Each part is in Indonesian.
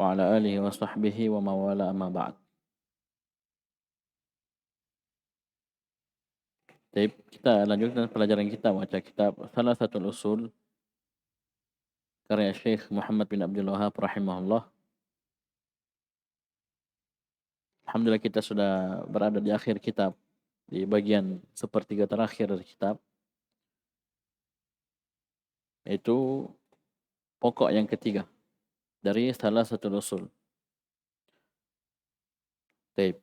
wa ala alihi wa sahbihi wa mawala amma ba'd. Baik, kita lanjutkan pelajaran kita baca kitab Thalathatul Usul karya Syekh Muhammad bin Abdul Wahhab rahimahullah. Alhamdulillah kita sudah berada di akhir kitab, di bagian sepertiga terakhir dari kitab, yaitu pokok yang ketiga dari Thalathatul Usul. Baik.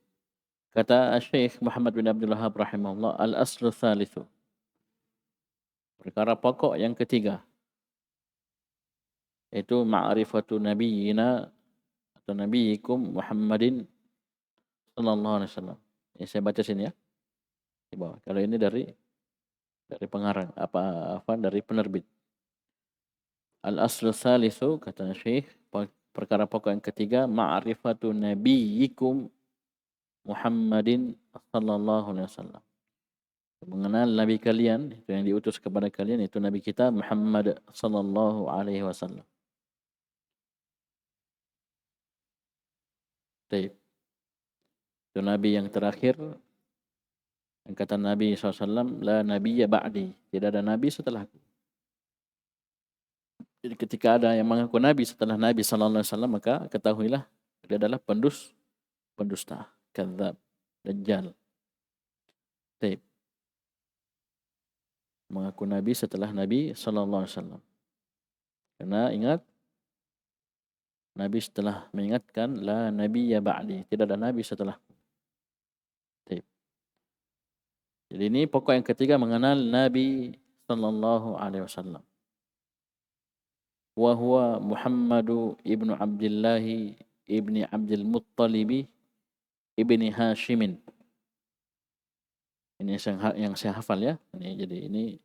Kata Syekh Muhammad bin Abdul Wahhab rahimahullah, al-aslu tsalitsu. Perkara pokok yang ketiga yaitu ma'rifatu nabiyyina atau nabiyikum Muhammadin sallallahu alaihi wasallam. Ini saya baca sini ya di bawah. Kalau ini dari pengarang dari penerbit. Al-aslu tsalitsu kata Syekh, perkara pokok yang ketiga ma'rifatu nabiyikum Muhammadin sallallahu alaihi wasallam. Mengenal nabi kalian, itu yang diutus kepada kalian, itu nabi kita Muhammad sallallahu alaihi wasallam. Baik. Itu nabi yang terakhir. Yang kata Nabi SAW, la nabiyya ba'di, tidak ada nabi setelahku. Jadi ketika ada yang mengaku nabi setelah Nabi sallallahu alaihi wasallam, maka ketahuilah dia adalah pendusta, kadzab, dajjal. Baik. Mengaku nabi setelah Nabi sallallahu alaihi wasallam. Karena ingat, Nabi setelah mengingatkan la nabiyya ba'di, tidak ada nabi setelahku. Baik. Jadi ini pokok yang ketiga mengenal Nabi sallallahu alaihi wasallam. Wa huwa Muhammadu ibnu Abdullah ibni Abdul Muttalib ibni Hashimin. Ini yang saya hafal ya. Ini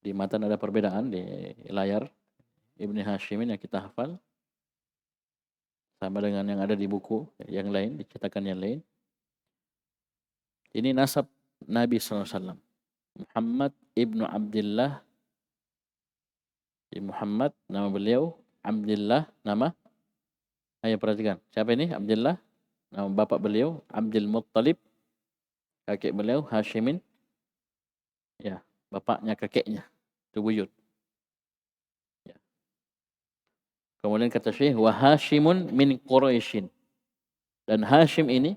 di matan ada perbedaan di layar. Ibni Hashimin yang kita hafal sama dengan yang ada di buku yang lain, di cetakan yang lain. Ini nasab Nabi SAW. Muhammad ibnu Abdullah. Muhammad nama beliau, Abdullah nama. Ayo perhatikan, siapa ini? Abdullah, nama bapak beliau Abdul Muttalib, kakek beliau Hashimin. Ya, bapaknya kakeknya itu buyut. Ya. Kemudian kata Syekh, wa Hashimun min Quraisyin. Dan Hashim ini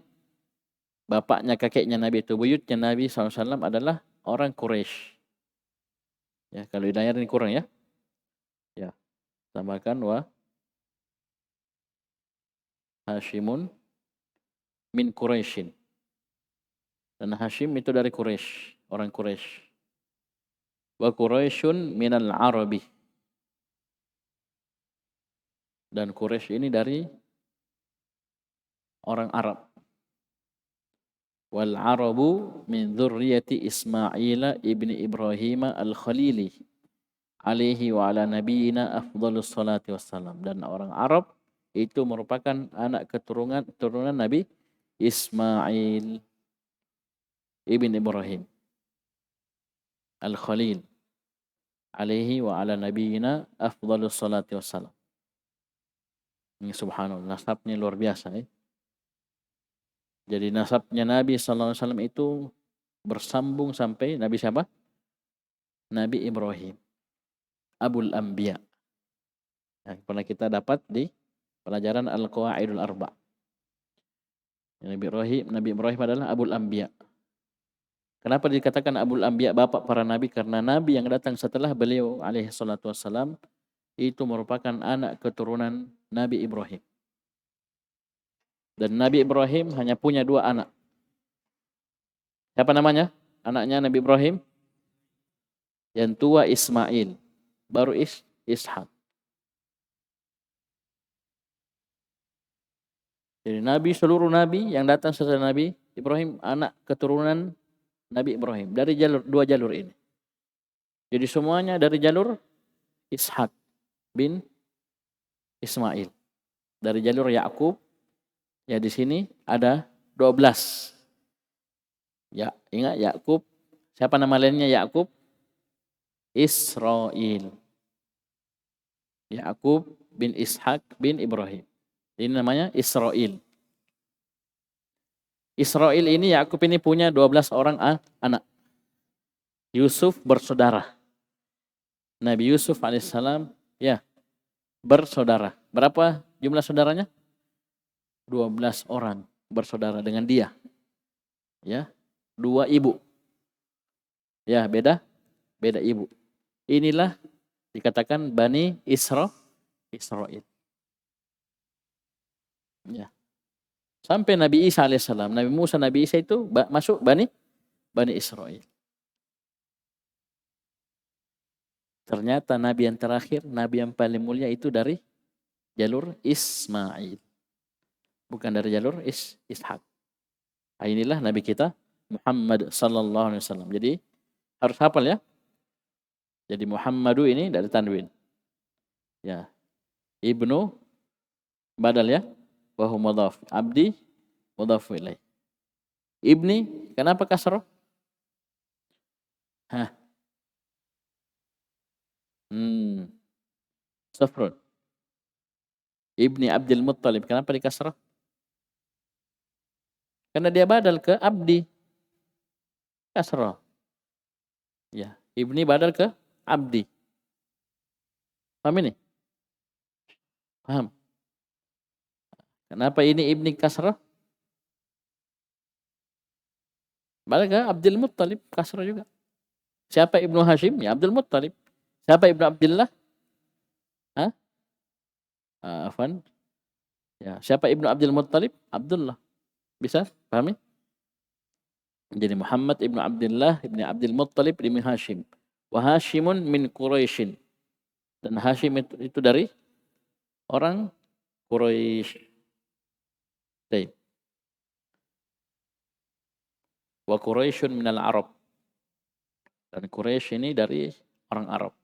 bapaknya kakeknya Nabi itu buyutnya Nabi SAW adalah orang Quraisy. Ya, kalau layar ini kurang ya. Ya, tambahkan wa Hashimun min Quraisyin. Dan Hashim itu dari Quraisy, orang Quraisy. Wa Quraisyun minal Arabi. Dan Quraisy ini dari orang Arab. Wal Arabu min dzurriyyati Ismail ibni Ibrahim al-Khalili alaihi wa ala nabiyyina afdhalus salati wassalam. Dan orang Arab itu merupakan anak keturunan Nabi Ismail ibn Ibrahim al-Khalil alaihi wa ala nabiyyina afdhalus salati wassalam. Ini subhanallah, nasabnya luar biasa ya. Jadi nasabnya Nabi SAW itu bersambung sampai Nabi siapa? Nabi Ibrahim, Abul Anbiya. Yang pernah kita dapat di pelajaran Al-Qawaidul Arba'. Nabi Ibrahim adalah Abul Anbiya. Kenapa dikatakan Abul Anbiya, bapak para nabi? Karena nabi yang datang setelah beliau alaihi salatu wassalam itu merupakan anak keturunan Nabi Ibrahim. Dan Nabi Ibrahim hanya punya 2 anak. Siapa namanya? Anaknya Nabi Ibrahim? Yang tua Ismail, baru Ishak. Jadi seluruh nabi yang datang setelah Nabi Ibrahim anak keturunan Nabi Ibrahim dari 2 jalur ini. Jadi semuanya dari jalur Ishak bin Ismail. Dari jalur Yakub. Ya di sini ada 12. Ya, ingat Yakub. Siapa nama lainnya Yakub? Israil. Yakub bin Ishak bin Ibrahim. Ini namanya Israil. Israil ini Yakub ini punya 12 orang anak. Yusuf bersaudara. Nabi Yusuf alaihissalam ya bersaudara. Berapa jumlah saudaranya? 12 orang bersaudara dengan dia. Ya, 2 ibu. Ya, beda ibu. Inilah dikatakan Bani Israil. Ya. Sampai Nabi Isa alaihissalam, Nabi Musa, Nabi Isa itu masuk Bani Israil. Ternyata Nabi yang terakhir, Nabi yang paling mulia itu dari jalur Ismail. Bukan dari jalur Ishak. Inilah Nabi kita Muhammad sallallahu alaihi wasallam. Jadi harus hafal ya. Jadi Muhammadu ini dari tanwin. Ya. Ibnu badal ya. Wa huwa mudhaf. Abdi mudhaf ilaih. Ibni kenapa kasrah? Hah. Safrun. Ibni Abdul Muttalib kenapa dikasrah? Karena dia badal ke abdi. Kasrah. Ya, ibni badal ke abdi. Paham ini? Paham. Kenapa ini ibni kasrah? Badal ke Abdul Muttalib, kasrah juga. Siapa Ibnu Hashim? Ya Abdul Muttalib. Siapa Ibnu Abdullah? Hah? Afwan. Ya, siapa Ibnu Abdul Muttalib? Abdullah. Bisa pahami? Jadi Muhammad Ibnu Abdullah Ibnu Abdul Muttalib Ibnu Hashim. Wa Hashimun min Quraisyin. Dan Hashim itu dari orang Quraisy. Baik. Wa Quraisyun minal Arab. Dan Quraisy ini dari orang Arab.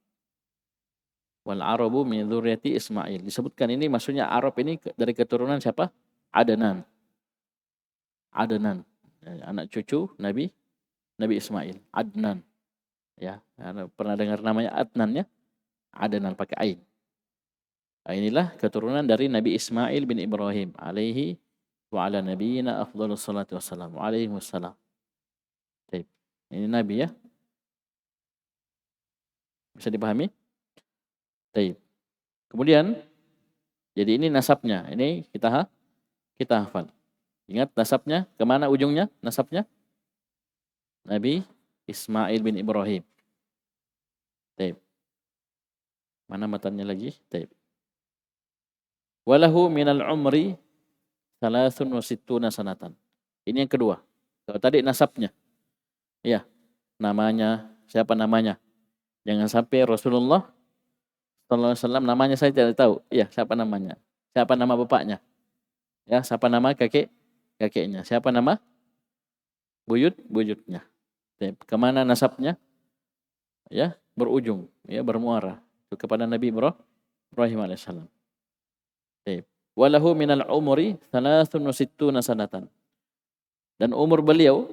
Wal Arabu min dzurriyyati Ismail. Disebutkan ini maksudnya Arab ini dari keturunan siapa? Adnan. Anak cucu Nabi Ismail. Adnan. Ya, pernah dengar namanya Adnan ya? Adnan pakai ain. Nah, inilah keturunan dari Nabi Ismail bin Ibrahim alaihi wa ala nabiyina afdhalus salatu wassalam. Alaihi wassalam. Baik. Ini Nabi ya. Bisa dipahami? Baik. Kemudian jadi ini nasabnya. Ini kita hafal. Ingat nasabnya, kemana ujungnya nasabnya? Nabi Ismail bin Ibrahim. Baik. Mana matanya lagi? Baik. Walahu minal umri 63 sanatan. Ini yang kedua. Kalau tadi nasabnya. Ya, namanya, siapa namanya? Jangan sampai Rasulullah sallallahu alaihi wasallam namanya saya tidak tahu. Iya, siapa namanya? Siapa nama bapaknya? Ya, siapa nama kakeknya? Siapa nama buyutnya? Kemana nasabnya? Ya, berujung, ya bermuara itu kepada Nabi Ibrahim alaihissalam. Walahu minal umri 63 sanatan. Dan umur beliau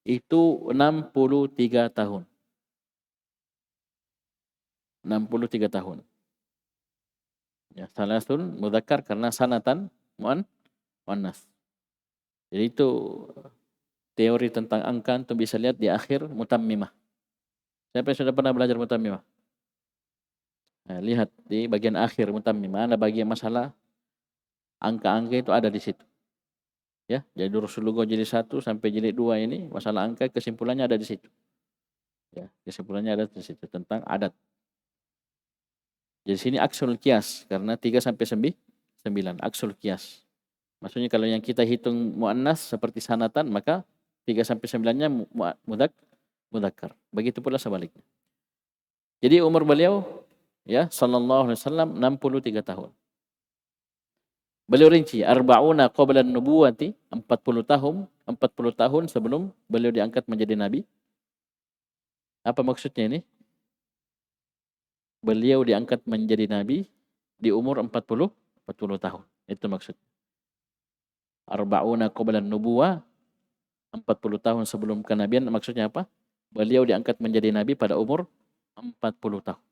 itu 63 tahun. 63 tahun. Ya, salasun mudzakkar karena sanatan muannas. Jadi itu teori tentang angka itu bisa lihat di akhir Mutammimah. Siapa yang sudah pernah belajar Mutammimah? Nah, lihat di bagian akhir Mutammimah ada bagian masalah angka-angka itu ada di situ. Ya, jadi Rasulullah jadi 1 sampai jadi 2 ini masalah angka kesimpulannya ada di situ. Ya, kesimpulannya ada di situ tentang adat. Jadi sini aksul qiyas karena 3 sampai 9 aksul qiyas. Maksudnya kalau yang kita hitung muannas seperti sanatan maka 3 sampai 9-nya mudzakkar. Begitu pula sebaliknya. Jadi umur beliau ya sallallahu alaihi wasallam 63 tahun. Beliau rinci arba'una qabla an-nubuwati 40 tahun sebelum beliau diangkat menjadi nabi. Apa maksudnya ini? Beliau diangkat menjadi nabi di umur 40 tahun. Itu maksudnya. Arba'una qabla an-nubuwah 40 tahun sebelum kenabian maksudnya apa? Beliau diangkat menjadi nabi pada umur 40 tahun.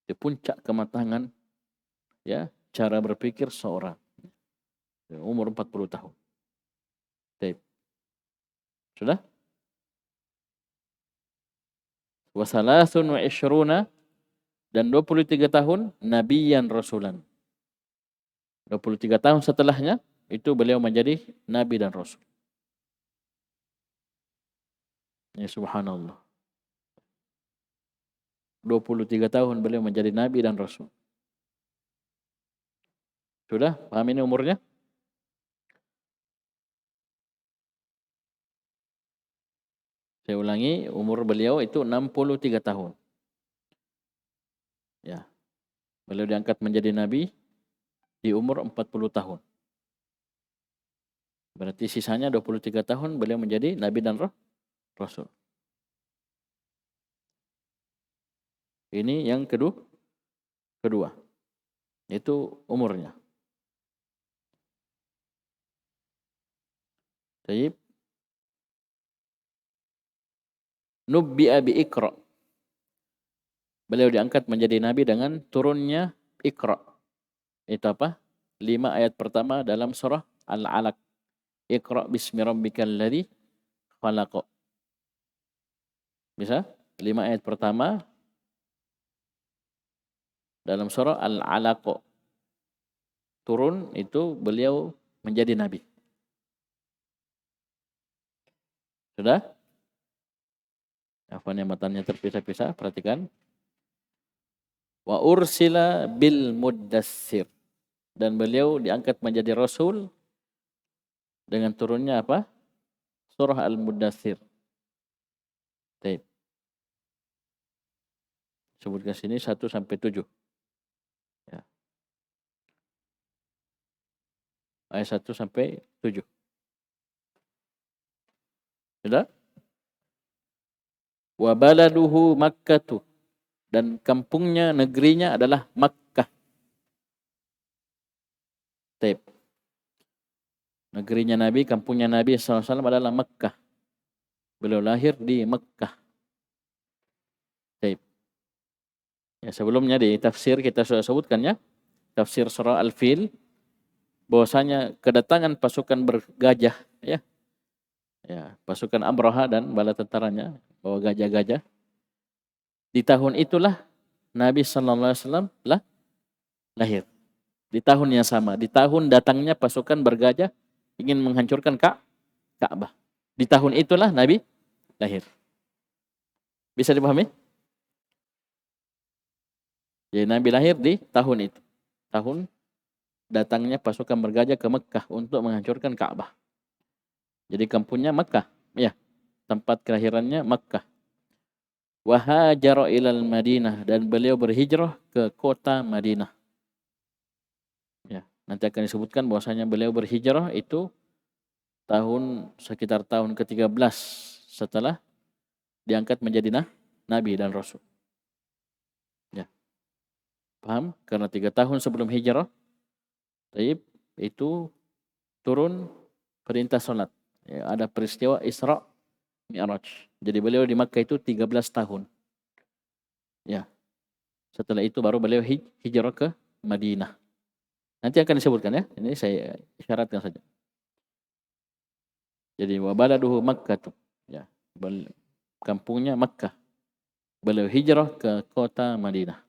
Itu puncak kematangan ya cara berpikir seorang. Umur 40 tahun. Baik. Sudah? Wa salasun wa ishruna, dan 23 tahun nabiyan rasulan. 23 tahun setelahnya itu beliau menjadi nabi dan rasul. Ya subhanallah. 23 tahun beliau menjadi nabi dan rasul. Sudah? Paham ini umurnya? Saya ulangi, umur beliau itu 63 tahun. Ya. Beliau diangkat menjadi nabi di umur 40 tahun. Berarti sisanya 23 tahun beliau menjadi nabi dan rasul. Ini yang kedua. Itu umurnya. Taib. Nubbi'a bi Iqra. Beliau diangkat menjadi nabi dengan turunnya Iqra. Itu apa? 5 ayat pertama dalam surah Al-Alaq. Iqra bismi rabbikal ladzi khalaq. Bisa? 5 ayat pertama dalam surah Al-Alaq. Turun itu beliau menjadi nabi. Sudah? Apa yang matanya terpisah-pisah? Perhatikan. Wa ursila bil muddassir. Dan beliau diangkat menjadi rasul dengan turunnya apa? Surah Al-Muddassir. Baik. Sebutkan sini 1 sampai 7. Ya. Ayat 1 sampai 7. Sudah? Wa baladuhu Makkah, dan kampungnya, negerinya adalah Makkah. Taib. Negerinya Nabi, kampungnya Nabi SAW adalah Makkah. Beliau lahir di Makkah. Taib. Ya, sebelumnya di tafsir kita sudah sebutkan ya, tafsir surah Al-Fil, bahwasanya kedatangan pasukan bergajah ya. Ya, pasukan Abraha dan bala tentaranya bawa gajah-gajah. Di tahun itulah Nabi sallallahu alaihi wasallam lahir. Di tahun yang sama, di tahun datangnya pasukan bergajah ingin menghancurkan Ka'bah. Di tahun itulah Nabi lahir. Bisa dipahami? Jadi Nabi lahir di tahun itu. Tahun datangnya pasukan bergajah ke Mekah untuk menghancurkan Ka'bah. Jadi kampungnya Mekah, ya. Tempat kelahirannya Mekah. Wa hajara ilal Madinah, dan beliau berhijrah ke kota Madinah. Ya, nanti akan disebutkan bahwasanya beliau berhijrah itu sekitar tahun ke-13 setelah diangkat menjadi nabi dan rasul. Ya. Paham? Karena 3 tahun sebelum hijrah, taib, itu turun perintah salat. Ya, ada peristiwa Isra Mi'raj. Jadi beliau di Makkah itu 13 tahun. Ya. Setelah itu baru beliau hijrah ke Madinah. Nanti akan disebutkan ya. Ini saya isyaratkan saja. Jadi wa baladuhu Makkah. Ya. Kampungnya Makkah. Beliau hijrah ke kota Madinah.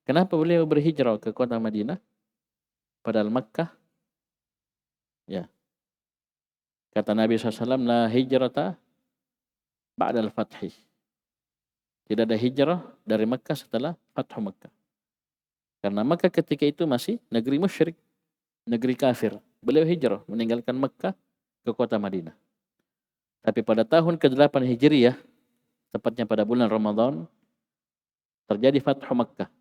Kenapa beliau berhijrah ke kota Madinah? Padahal Makkah, ya. Kata Nabi SAW, la hijrata ba'dal fathi. Tidak ada hijrah dari Makkah setelah Fathu Makkah. Karena Makkah ketika itu masih negeri musyrik, negeri kafir. Beliau hijrah meninggalkan Makkah ke kota Madinah. Tapi pada tahun ke-8 Hijriyah, tepatnya pada bulan Ramadan, terjadi Fathu Makkah.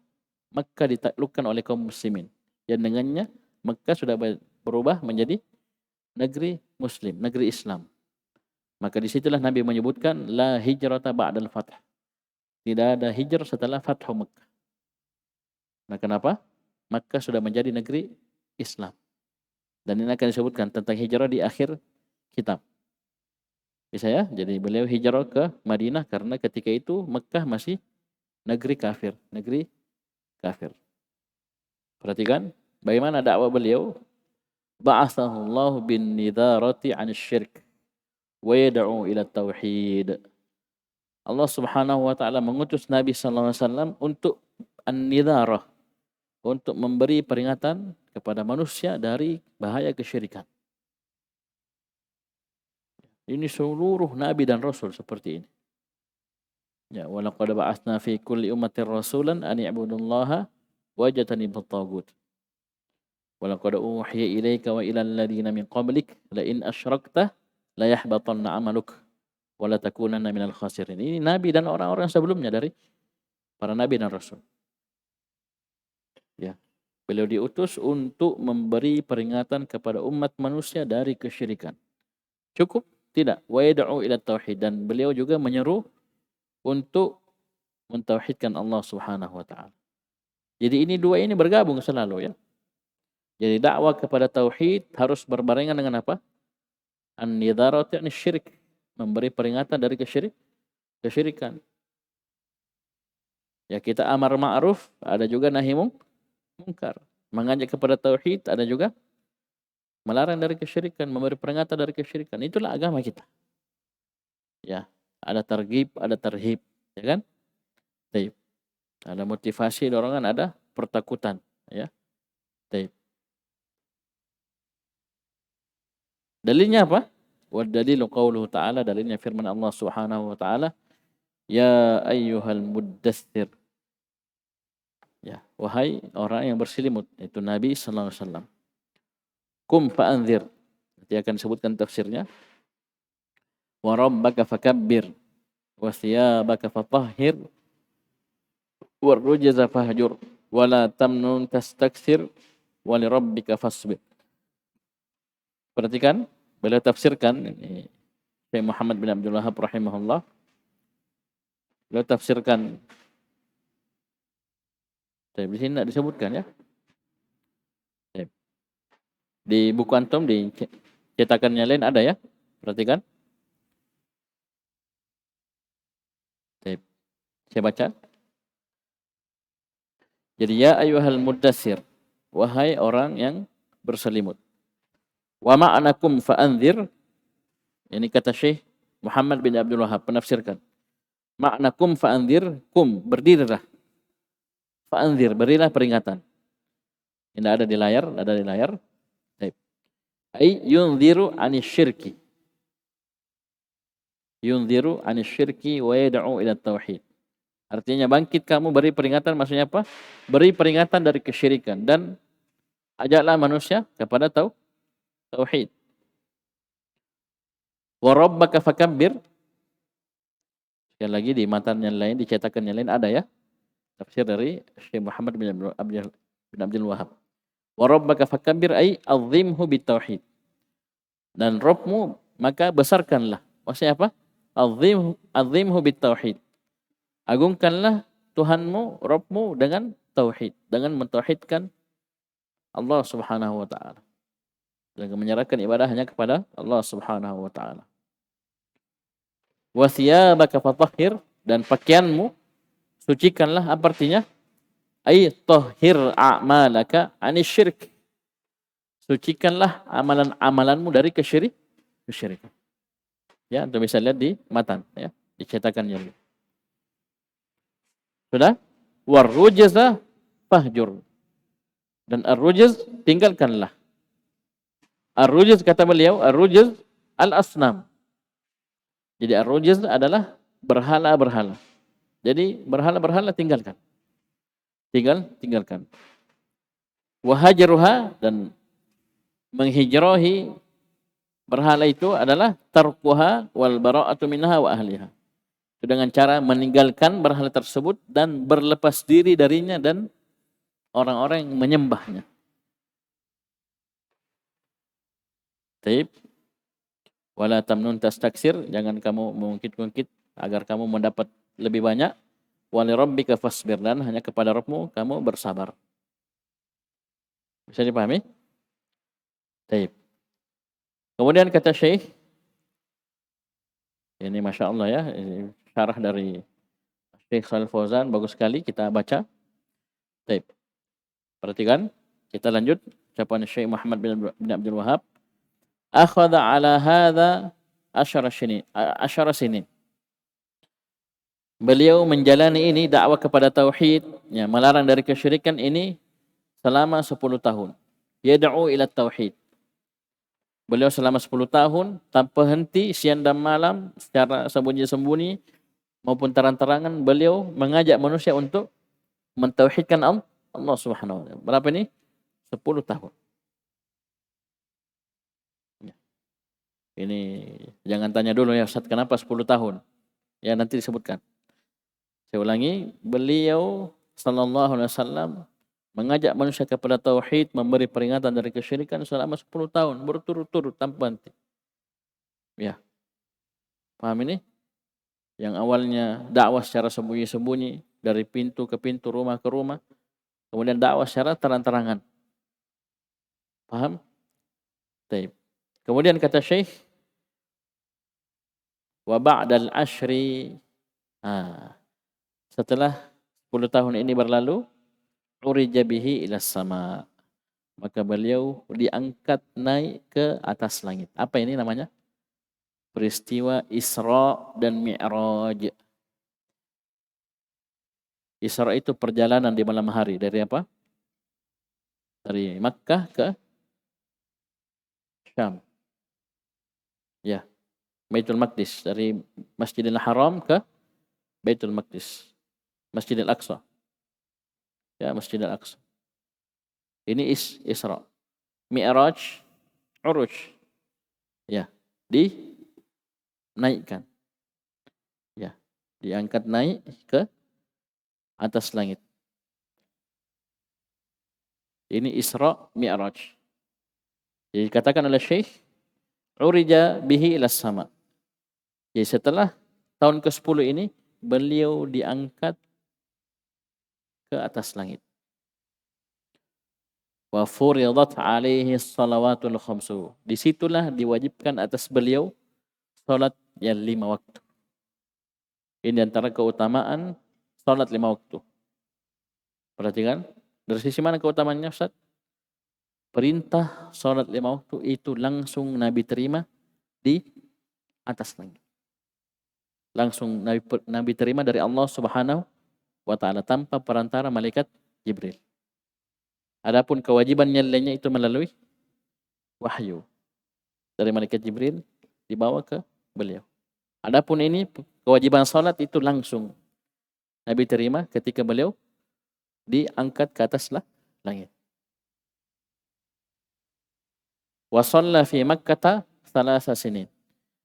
Makkah ditaklukkan oleh kaum muslimin. Yang dengannya Makkah sudah berubah menjadi negeri muslim, negeri Islam. Maka disitulah Nabi menyebutkan la hijrata ba'dal fath. Tidak ada hijrah setelah Fathu Makkah. Nah, kenapa? Makkah sudah menjadi negeri Islam. Dan ini akan disebutkan tentang hijrah di akhir kitab. Bisa ya? Jadi beliau hijrah ke Madinah karena ketika itu Makkah masih negeri kafir, negeri kafir. Perhatikan, Bagaimana dakwah beliau? Ba'athahullahu bin nidharati 'anil syirk wa yad'u ila tauhid. Allah Subhanahu wa taala mengutus Nabi sallallahu alaihi wasallam untuk an-nidharah, untuk memberi peringatan kepada manusia dari bahaya kesyirikan. Ini seluruh nabi dan rasul seperti ini. Ya, wa laqad ba'atsna fi kulli ummatin rasulan an i'budullaha wajtanibut taghut. Wa laqad uhiya ilaika wa ilal ladzina min qablik la in asyrakta la yahbatanna 'amaluk wa la takunanna minal khasirin. Ini nabi dan orang-orang sebelumnya dari para nabi dan rasul. Ya. Beliau diutus untuk memberi peringatan kepada umat manusia dari kesyirikan. Cukup? Tidak. Wa yad'u ila tauhid, dan beliau juga menyeru untuk mentauhidkan Allah Subhanahu wa taala. Jadi ini dua ini bergabung selalu, ya. Jadi dakwah kepada tauhid harus berbarengan dengan apa? An-nidharatu 'anil syirik, memberi peringatan dari kesyirikan. Ya, kita amar ma'ruf, ada juga nahi mungkar. Mengajak kepada tauhid, ada juga melarang dari kesyirikan, memberi peringatan dari kesyirikan. Itulah agama kita. Ya, ada targhib, ada tarhib, ya kan? Taib. Ada motivasi, dorongan, ada pertakutan, ya. Taib. Dalilnya apa? Wa dalilu qauluhu ta'ala, dalilnya firman Allah Subhanahu wa taala, ya ayyuhal muddatsir. Ya, wahai orang yang berselimut, itu Nabi sallallahu alaihi wasallam. Qum fa'anzir. Nanti akan sebutkan tafsirnya. Wa rabbaka fakabbir wa thiyabaka fatahhir war rujza fahjur wa la tamnun tastakthir wa li rabbika fasbir. Perhatikan, beliau tafsirkan ini Syekh Muhammad bin Abdul Wahhab rahimahullah. Beliau tafsirkan. Di sini tidak disebutkan, ya. Di buku antum, di cetakannya lain ada, ya. Perhatikan. Saya baca. Jadi ya ayyuhal muddatsir, wahai orang yang berselimut. Wa ma'anakum fa'anzir. Ini kata Syekh Muhammad bin Abdul Wahhab penafsirkan. Ma'nakum fa'anzir, kum, berdirilah. Fa'anzir, berilah peringatan. Ini ada di layar, Baik. Ai yunziru 'anil syirki. Yunziru 'anil syirki wa yad'u ila tauhid. Artinya bangkit kamu, beri peringatan, maksudnya apa? Beri peringatan dari kesyirikan dan ajaklah manusia kepada tauhid. Wa rabbaka fakabbir. Sekali lagi di matan yang lain, di cetakan yang lain ada, ya. Tafsir dari Syekh Muhammad bin Abdul Wahhab. Wa rabbaka fakabbir ay azimhu bitauhid. Dan Rabbmu maka besarkanlah. Maksudnya apa? Azimhu bitauhid. Agungkanlah Tuhanmu, Rabbmu dengan tauhid, dengan mentauhidkan Allah Subhanahu wa taala. Dengan menyerahkan ibadah hanya kepada Allah Subhanahu wa taala. Wa thiyabaka fatahhir, dan pakaianmu sucikanlah. Apa artinya? Ay tahhir a'malaka 'anil syirk. Sucikanlah amalan-amalanmu dari kesyirikan. Ya, Anda bisa lihat di matan, ya, dicetakannya. Sudah? War rujza fahjur. Dan ar-rujz tinggalkanlah. Ar-rujz kata beliau, ar-rujz al-asnam. Jadi ar-rujz adalah berhala-berhala. Jadi berhala-berhala tinggalkan. Tinggalkan. Wa hajruha, dan menghijrahi berhala itu adalah tarkuha wal bara'atu minha wa ahliha. Dengan cara meninggalkan berhala tersebut dan berlepas diri darinya dan orang-orang yang menyembahnya. Taib. Wala tamnun tastaksir, jangan kamu mengungkit-ungkit agar kamu mendapat lebih banyak. Wa li rabbika fasbir, dan hanya kepada Rabbmu kamu bersabar. Bisa dipahami? Taib. Kemudian kata Syekh, ini Masya Allah, ya, ini syarah dari Syekh Shalih Fauzan, bagus sekali, kita baca. Taib. Perhatikan. Kita lanjut ucapan Syekh Muhammad bin Abdul Wahhab. Akhadha ala hadha 10 sinin. Beliau menjalani ini dakwah kepada tauhid, ya, melarang dari kesyirikan ini selama 10 tahun. Yad'u ila tauhid. Beliau selama 10 tahun tanpa henti siang dan malam secara sembunyi-sembunyi maupun terang-terangan beliau mengajak manusia untuk mentauhidkan Allah Subhanahu wa taala. Berapa ini? 10 tahun. Ini jangan tanya dulu ya Ustaz kenapa 10 tahun. Ya nanti disebutkan. Saya ulangi, beliau sallallahu alaihi wasallam mengajak manusia kepada tauhid, memberi peringatan dari kesyirikan selama 10 tahun berturut-turut tanpa henti. Ya. Paham ini? Yang awalnya dakwah secara sembunyi-sembunyi dari pintu ke pintu, rumah ke rumah, kemudian dakwah secara terang-terangan. Paham? Baik. Kemudian kata Syekh, wa ba'dal ashri, setelah 10 tahun ini berlalu, urija bihi ila sama, maka beliau diangkat naik ke atas langit. Apa ini namanya? Peristiwa Isra dan Mi'raj. Isra itu perjalanan di malam hari dari apa? Dari Makkah ke Syam. Ya, Baitul Maqdis, dari Masjidil Haram ke Baitul Maqdis, Masjidil Aqsa. Ya, Masjidil Aqsa. Ini Isra. Mi'raj, Uruj. Ya, dinaikkan. Ya, diangkat naik ke atas langit. Ini Isra Mi'raj. Jadi dikatakan oleh Syekh, urija bihi ila sama. Jadi setelah tahun ke-10 ini beliau diangkat ke atas langit. Wa furidat alaihi salawatul khamsu. Disitulah diwajibkan atas beliau salat yang 5 waktu. Ini antara keutamaan salat 5 waktu. Perhatikan, dari sisi mana keutamaannya Ustaz? Perintah salat 5 waktu itu langsung Nabi terima di atas langit. Langsung Nabi terima dari Allah Subhanahu wa taala tanpa perantara malaikat Jibril. Adapun kewajiban yang lainnya itu melalui wahyu dari malaikat Jibril dibawa ke beliau. Adapun ini kewajiban salat itu langsung Nabi terima ketika beliau diangkat ke atas langit. Wa shalla fi Makkah 3 sinin.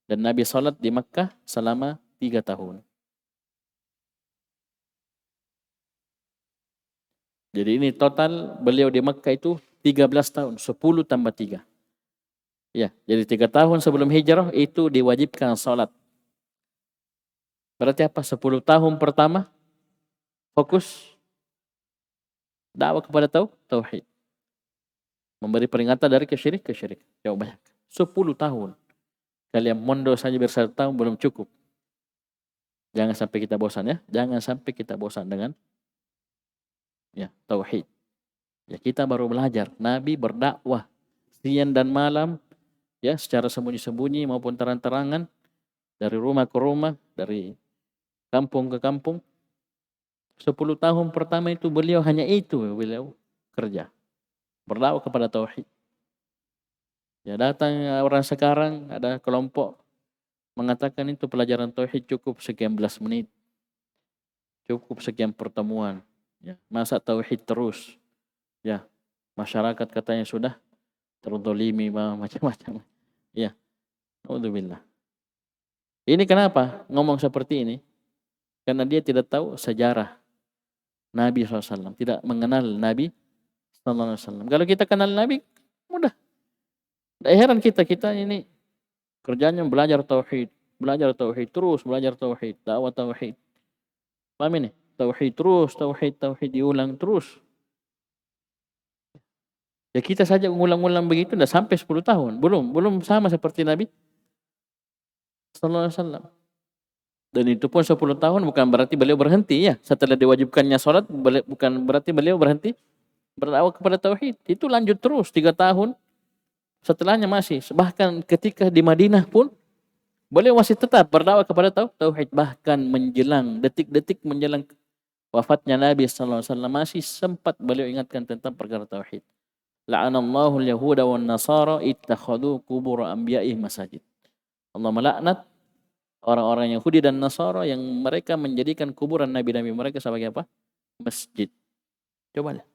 Dan Nabi salat di Makkah selama 3 tahun. Jadi ini total beliau di Makkah itu 13 tahun, 10 tambah 3. Ya, jadi 3 tahun sebelum hijrah itu diwajibkan salat. Berarti apa? 10 tahun pertama fokus dakwah kepada tauhid. Memberi peringatan dari kesyirikan. Jauh banyak. 10 tahun. Kalian mondok saja ber1 tahun belum cukup. Jangan sampai kita bosan ya. Jangan sampai kita bosan dengan tauhid. Ya, kita baru belajar. Nabi berdakwah siang dan malam ya secara sembunyi-sembunyi maupun terang-terangan dari rumah ke rumah, dari kampung ke kampung. 10 tahun pertama itu beliau hanya itu beliau kerja. Berdakwah kepada tauhid. Ya, datang orang sekarang ada kelompok mengatakan itu pelajaran tauhid cukup sekian belas menit. Cukup sekian pertemuan. Ya, masa tauhid terus. Ya, masyarakat katanya sudah terzalimi macam-macam. Ya, naudzubillah. Ini kenapa ngomong seperti ini? Karena dia tidak tahu sejarah Nabi SAW, tidak mengenal Nabi SAW. Kalau kita kenal Nabi, mudah. Tidak heran kita ini kerjanya belajar tauhid, terus belajar tauhid, dakwah tauhid. Paham ini? Tauhid terus, tauhid diulang terus. Ya kita saja ulang-ulang begitu sudah sampai 10 tahun. Belum sama seperti Nabi sallallahu alaihi wasallam. Dan itu pun 10 tahun bukan berarti beliau berhenti ya. Setelah diwajibkannya salat bukan berarti beliau berhenti berdakwah kepada tauhid. Itu lanjut terus 3 tahun. Setelahnya masih. Bahkan ketika di Madinah pun beliau masih tetap berdakwah kepada tauhid. Bahkan menjelang detik-detik menjelang wafatnya Nabi sallallahu alaihi wasallam masih sempat beliau ingatkan tentang perkara tauhid. La'anallahu al-yahuda wan nasara ittakhadhu qubur anbiya'ihim masajid. Allah melaknat orang-orang Yahudi dan Nasara yang mereka menjadikan kuburan nabi-nabi mereka sebagai apa? Masjid. Coba lihat.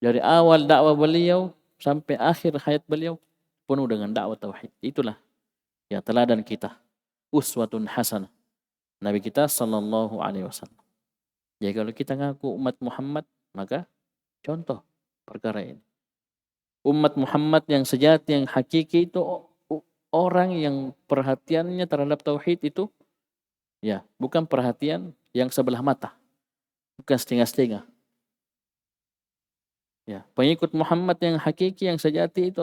Dari awal dakwah beliau sampai akhir hayat beliau penuh dengan dakwah tauhid. Itulah ya teladan kita. Uswatun hasanah. Nabi kita sallallahu alaihi wasallam. Jadi kalau kita ngaku umat Muhammad, maka contoh perkara ini. Umat Muhammad yang sejati, yang hakiki itu orang yang perhatiannya terhadap tauhid itu ya, bukan perhatian yang sebelah mata. Bukan setengah-setengah. Ya, pengikut Muhammad yang hakiki, yang sejati itu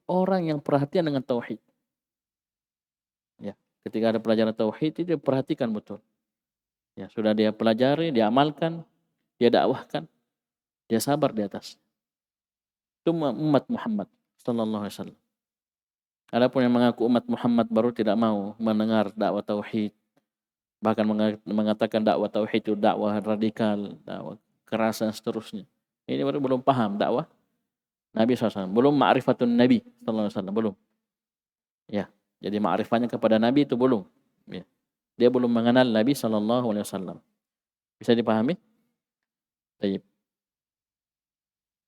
orang yang perhatian dengan tauhid. Ya, ketika ada pelajaran tauhid itu dia perhatikan betul. Ya, sudah dia pelajari, dia amalkan, dia dakwahkan, dia sabar di atas. Itu umat Muhammad sallallahu alaihi wasallam. Adapun yang mengaku umat Muhammad baru tidak mau mendengar dakwah tauhid, bahkan mengatakan dakwah tauhid itu dakwah radikal, dakwah keras dan seterusnya. Ini baru belum paham dakwah Nabi SAW. Belum ma'rifatun Nabi SAW. Belum. Ya. Jadi ma'rifatnya kepada Nabi itu belum. Ya. Dia belum mengenal Nabi SAW. Bisa dipahami? Baik.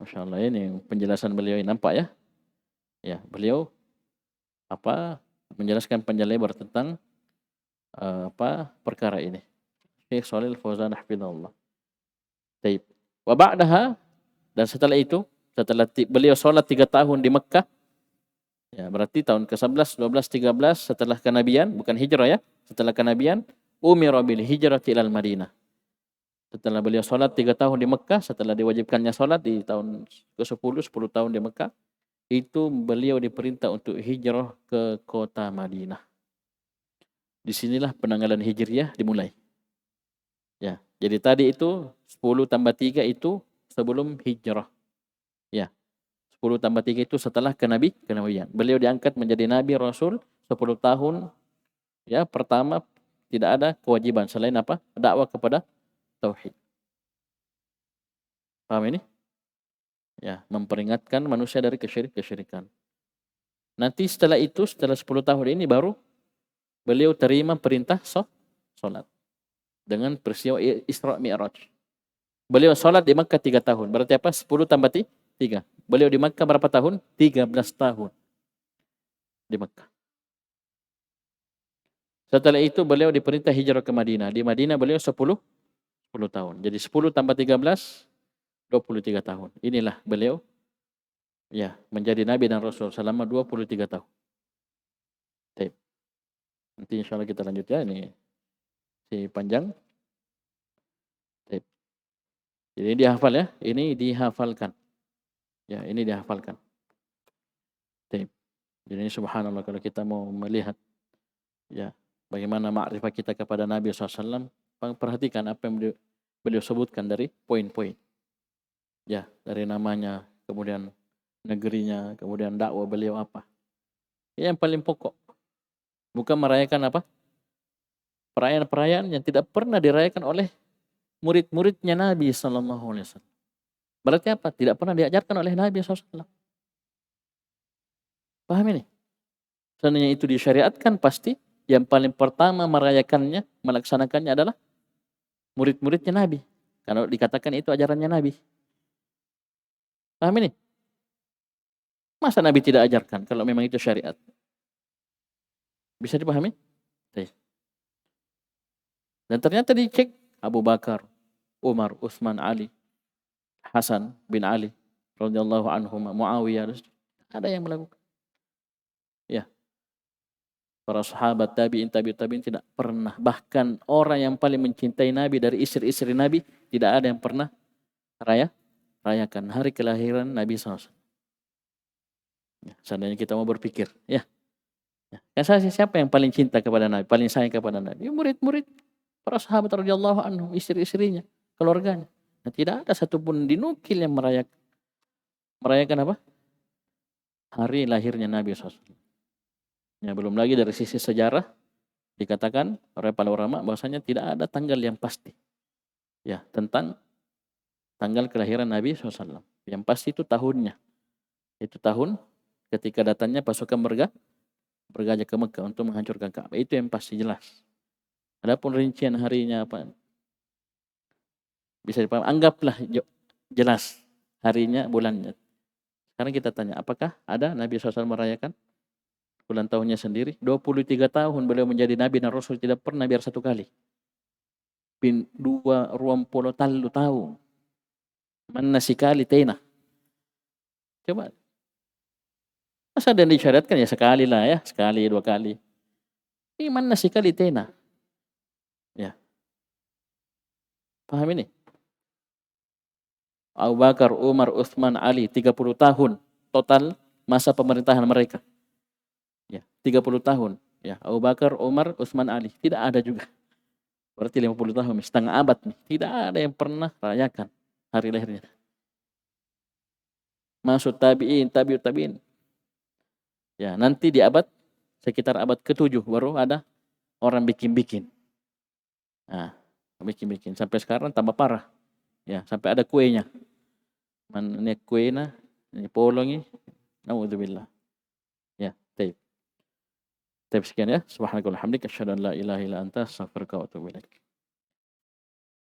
Masya Allah, ini penjelasan beliau ini nampak ya. Ya, beliau menjelaskan panjang lebar tentang perkara ini. Syekh Shalih Al-Fauzan hafizahullah. Baik. Wa ba'daha, dan setelah itu, setelah beliau sholat 3 tahun di Mekah, ya berarti tahun ke-11, 12, 13 setelah kenabian, bukan hijrah ya, setelah kenabian, umira bil hijrati ilal Madinah. Setelah beliau sholat 3 tahun di Mekah, setelah diwajibkannya sholat di tahun ke-10, 10 tahun di Mekah, itu beliau diperintah untuk hijrah ke kota Madinah. Disinilah penanggalan hijriah dimulai. Ya, jadi tadi itu 10 tambah 3 itu sebelum hijrah. Ya, 10 tambah 3 itu setelah kenabian. Beliau diangkat menjadi Nabi Rasul 10 tahun. Ya, pertama tidak ada kewajiban selain apa? Dakwah kepada tauhid. Paham ini? Ya, memperingatkan manusia dari kesyirikan. Nanti setelah itu, setelah 10 tahun ini baru beliau terima perintah sholat. Dengan peristiwa Isra Mi'raj. Beliau sholat di Makkah 3 tahun. Berarti apa? 10 tambah 3. Beliau di Makkah berapa tahun? 13 tahun. Di Makkah. Setelah itu beliau diperintah hijrah ke Madinah. Di Madinah beliau 10 tahun. Jadi 10 tambah 13, 23 tahun. Inilah beliau ya menjadi Nabi dan Rasul selama 23 tahun. Baik. Nanti insya Allah kita lanjut ya. Ini si panjang. Baik. Jadi ini dihafal ya. Ini dihafalkan. Ya, ini dihafalkan. Baik. Jadi ini subhanallah kalau kita mau melihat ya bagaimana ma'rifah kita kepada Nabi SAW, perhatikan apa yang beliau sebutkan dari poin-poin. Ya, dari namanya, kemudian negerinya, kemudian dakwah beliau apa. Yang paling pokok. Bukan merayakan apa? Perayaan-perayaan yang tidak pernah dirayakan oleh murid-muridnya Nabi SAW. Berarti apa? Tidak pernah diajarkan oleh Nabi SAW. Paham ini? Seandainya itu disyariatkan, pasti yang paling pertama merayakannya, melaksanakannya adalah murid-muridnya Nabi. Kalau dikatakan itu ajarannya Nabi. Paham ini? Masa Nabi tidak ajarkan kalau memang itu syariat? Bisa dipahami? Dan ternyata dicek Abu Bakar, Umar, Utsman, Ali, Hasan bin Ali radhiyallahu anhum, Muawiyah, ada yang melakukan. Ya. Para sahabat tabi'in tidak pernah, bahkan orang yang paling mencintai Nabi dari istri-istri Nabi tidak ada yang pernah rayakan hari kelahiran Nabi SAW. Ya, seandainya kita mau berpikir, ya. Siapa yang paling cinta kepada Nabi, paling sayang kepada Nabi? Ya, murid-murid para sahabat radhiyallahu anhum, istri-istrinya, keluarganya. Nah, tidak ada satupun dinukil yang merayakan apa? Hari lahirnya Nabi SAW. Ya, belum lagi dari sisi sejarah dikatakan oleh para ulama bahwasanya tidak ada tanggal yang pasti ya tentang tanggal kelahiran Nabi SAW. Yang pasti itu tahunnya. Itu tahun ketika datangnya pasukan bergajah ke Mekah untuk menghancurkan Ka'bah. Itu yang pasti jelas. Adapun rincian harinya apa bisa dipahami. Anggaplah jelas harinya, bulannya. Sekarang kita tanya, apakah ada Nabi SAW merayakan ulang tahunnya sendiri? 23 tahun beliau menjadi Nabi dan Rasul tidak pernah biar satu kali. 20 tahun. Mana sekali tena. Coba. Masa ada yang disyariatkan ya sekali lah ya. Sekali, 2 kali. Ini mana sekali tena. Ya. Paham ini? Abu Bakar, Umar, Uthman, Ali. 30 tahun. Total masa pemerintahan mereka. Ya, 30 tahun. Ya, Abu Bakar, Umar, Uthman, Ali. Tidak ada juga. Berarti 50 tahun. Setengah abad nih. Tidak ada yang pernah rayakan hari lahirnya. Masuk tabi'in, tabi'ut tabi'in. Ya, nanti di sekitar abad ke-7 baru ada orang bikin-bikin. Nah, bikin-bikin. Sampai sekarang tambah parah. Ya, sampai ada kuenya. Ini kuena, ini polongi. Naudzubillah. Ya, taib. Taib sekian ya. Subhanakallahumma hamdika asyhadu an la ilaha illa anta astaghfiruka wa atubu ilaik.